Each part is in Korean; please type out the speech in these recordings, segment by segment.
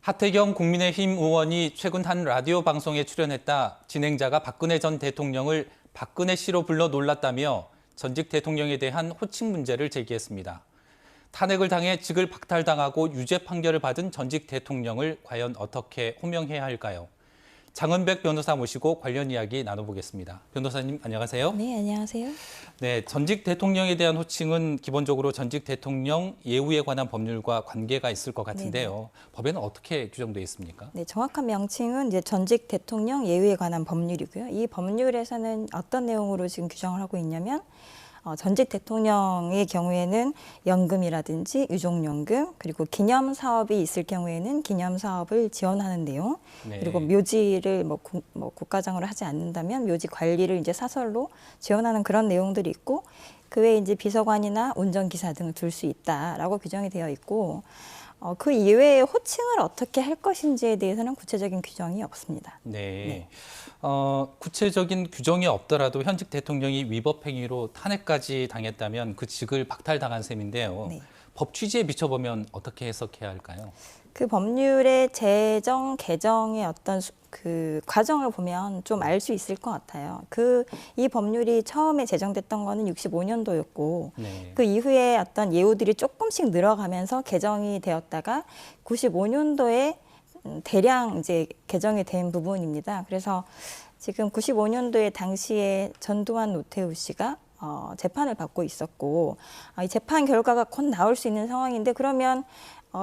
하태경 국민의힘 의원이 최근 한 라디오 방송에 출연했다 진행자가 박근혜 전 대통령을 박근혜 씨로 불러 놀랐다며 전직 대통령에 대한 호칭 문제를 제기했습니다. 탄핵을 당해 직을 박탈당하고 유죄 판결을 받은 전직 대통령을 과연 어떻게 호명해야 할까요? 장은백 변호사 모시고 관련 이야기 나눠보겠습니다. 변호사님 안녕하세요. 네, 안녕하세요. 네, 전직 대통령에 대한 호칭은 기본적으로 전직 대통령 예우에 관한 법률과 관계가 있을 것 같은데요. 네네. 법에는 어떻게 규정되어 있습니까? 네, 정확한 명칭은 이제 전직 대통령 예우에 관한 법률이고요. 이 법률에서는 어떤 내용으로 지금 규정을 하고 있냐면 전직 대통령의 경우에는 연금이라든지 유족연금, 그리고 기념 사업이 있을 경우에는 기념 사업을 지원하는 내용, 네. 그리고 묘지를 국가장으로 하지 않는다면 묘지 관리를 이제 사설로 지원하는 그런 내용들이 있고, 그 외에 이제 비서관이나 운전기사 등을 둘 수 있다라고 규정이 되어 있고, 그 이외에 호칭을 어떻게 할 것인지에 대해서는 구체적인 규정이 없습니다. 네. 구체적인 규정이 없더라도 현직 대통령이 위법 행위로 탄핵까지 당했다면 그 직을 박탈당한 셈인데요. 네. 법 취지에 비춰보면 어떻게 해석해야 할까요? 그 법률의 제정, 개정의 어떤 그 과정을 보면 좀 알 수 있을 것 같아요. 이 법률이 처음에 제정됐던 거는 65년도였고, 네. 그 이후에 어떤 예우들이 조금씩 늘어가면서 개정이 되었다가 95년도에 대량 이제 개정이 된 부분입니다. 그래서 지금 95년도에 당시에 전두환 노태우 씨가 재판을 받고 있었고, 이 재판 결과가 곧 나올 수 있는 상황인데, 그러면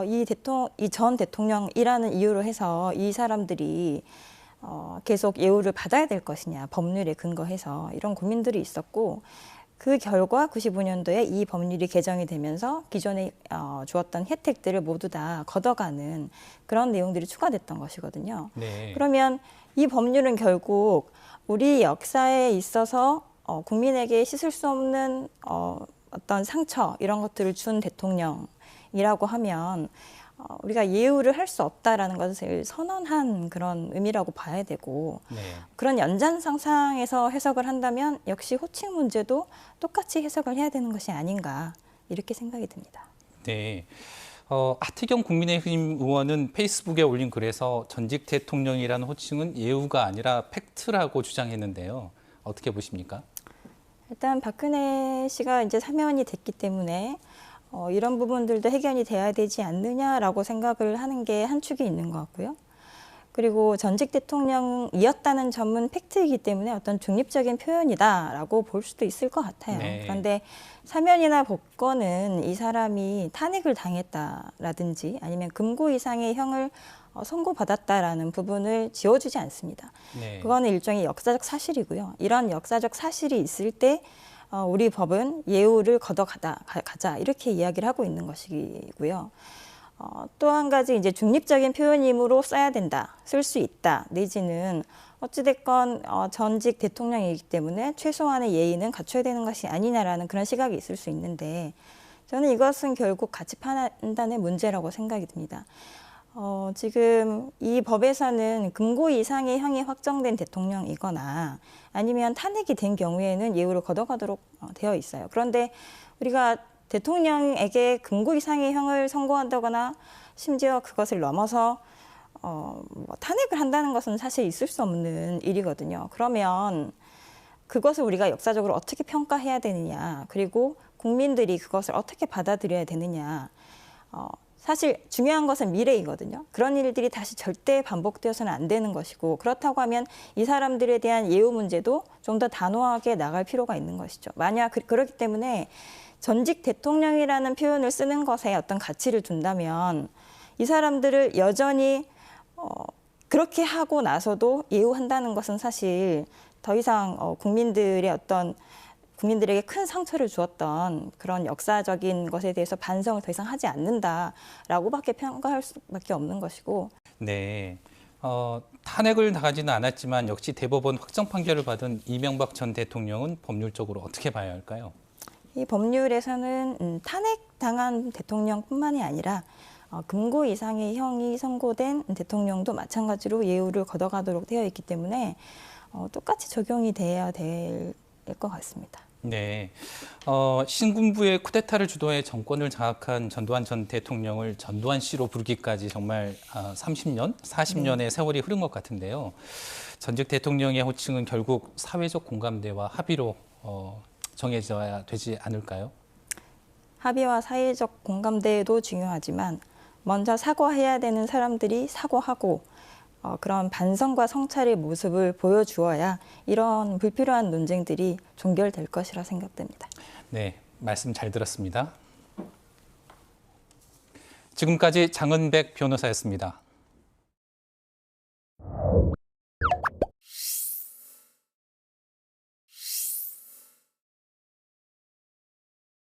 이 전 대통령이라는 이유로 해서 이 사람들이 계속 예우를 받아야 될 것이냐, 법률에 근거해서 이런 고민들이 있었고, 그 결과 95년도에 이 법률이 개정이 되면서 기존에 주었던 혜택들을 모두 다 걷어가는 그런 내용들이 추가됐던 것이거든요. 네. 그러면 이 법률은 결국 우리 역사에 있어서 국민에게 씻을 수 없는 어떤 상처 이런 것들을 준 대통령이라고 하면 우리가 예우를 할 수 없다라는 것을 선언한 그런 의미라고 봐야 되고, 네. 그런 연장상상에서 해석을 한다면 역시 호칭 문제도 똑같이 해석을 해야 되는 것이 아닌가 이렇게 생각이 듭니다. 네. 하태경 국민의힘 의원은 페이스북에 올린 글에서 전직 대통령이라는 호칭은 예우가 아니라 팩트라고 주장했는데요. 어떻게 보십니까? 일단 박근혜 씨가 이제 사면이 됐기 때문에 이런 부분들도 해결이 돼야 되지 않느냐라고 생각을 하는 게 한 축이 있는 것 같고요. 그리고 전직 대통령이었다는 점은 팩트이기 때문에 어떤 중립적인 표현이다라고 볼 수도 있을 것 같아요. 네. 그런데 사면이나 복권은 이 사람이 탄핵을 당했다라든지 아니면 금고 이상의 형을 선고받았다라는 부분을 지워주지 않습니다. 네. 그거는 일종의 역사적 사실이고요. 이런 역사적 사실이 있을 때 우리 법은 예우를 가자 이렇게 이야기를 하고 있는 것이고요. 또 한 가지 이제 중립적인 표현이므로 써야 된다, 쓸 수 있다, 내지는 어찌됐건 전직 대통령이기 때문에 최소한의 예의는 갖춰야 되는 것이 아니냐라는 그런 시각이 있을 수 있는데, 저는 이것은 결국 가치 판단의 문제라고 생각이 듭니다. 지금 이 법에서는 금고 이상의 형이 확정된 대통령이거나 아니면 탄핵이 된 경우에는 예우를 걷어가도록 되어 있어요. 그런데 우리가 대통령에게 금고 이상의 형을 선고한다거나 심지어 그것을 넘어서 탄핵을 한다는 것은 사실 있을 수 없는 일이거든요. 그러면 그것을 우리가 역사적으로 어떻게 평가해야 되느냐, 그리고 국민들이 그것을 어떻게 받아들여야 되느냐. 사실 중요한 것은 미래이거든요. 그런 일들이 다시 절대 반복되어서는 안 되는 것이고, 그렇다고 하면 이 사람들에 대한 예우 문제도 좀 더 단호하게 나갈 필요가 있는 것이죠. 만약 그렇기 때문에 전직 대통령이라는 표현을 쓰는 것에 어떤 가치를 둔다면 이 사람들을 여전히 그렇게 하고 나서도 예우한다는 것은 사실 더 이상 국민들에게 큰 상처를 주었던 그런 역사적인 것에 대해서 반성을 더 이상 하지 않는다라고밖에 평가할 수밖에 없는 것이고. 네. 탄핵을 당하지는 않았지만 역시 대법원 확정 판결을 받은 이명박 전 대통령은 법률적으로 어떻게 봐야 할까요? 이 법률에서는 탄핵당한 대통령뿐만이 아니라 금고 이상의 형이 선고된 대통령도 마찬가지로 예우를 걷어가도록 되어 있기 때문에 똑같이 적용이 돼야 될 것 같습니다. 네. 신군부의 쿠데타를 주도해 정권을 장악한 전두환 전 대통령을 전두환 씨로 부르기까지 정말 30년, 40년의 세월이 흐른 것 같은데요. 전직 대통령의 호칭은 결국 사회적 공감대와 합의로 정해져야 되지 않을까요? 합의와 사회적 공감대도 중요하지만 먼저 사과해야 되는 사람들이 사과하고 그런 반성과 성찰의 모습을 보여주어야 이런 불필요한 논쟁들이 종결될 것이라 생각됩니다. 네, 말씀 잘 들었습니다. 지금까지 장은백 변호사였습니다.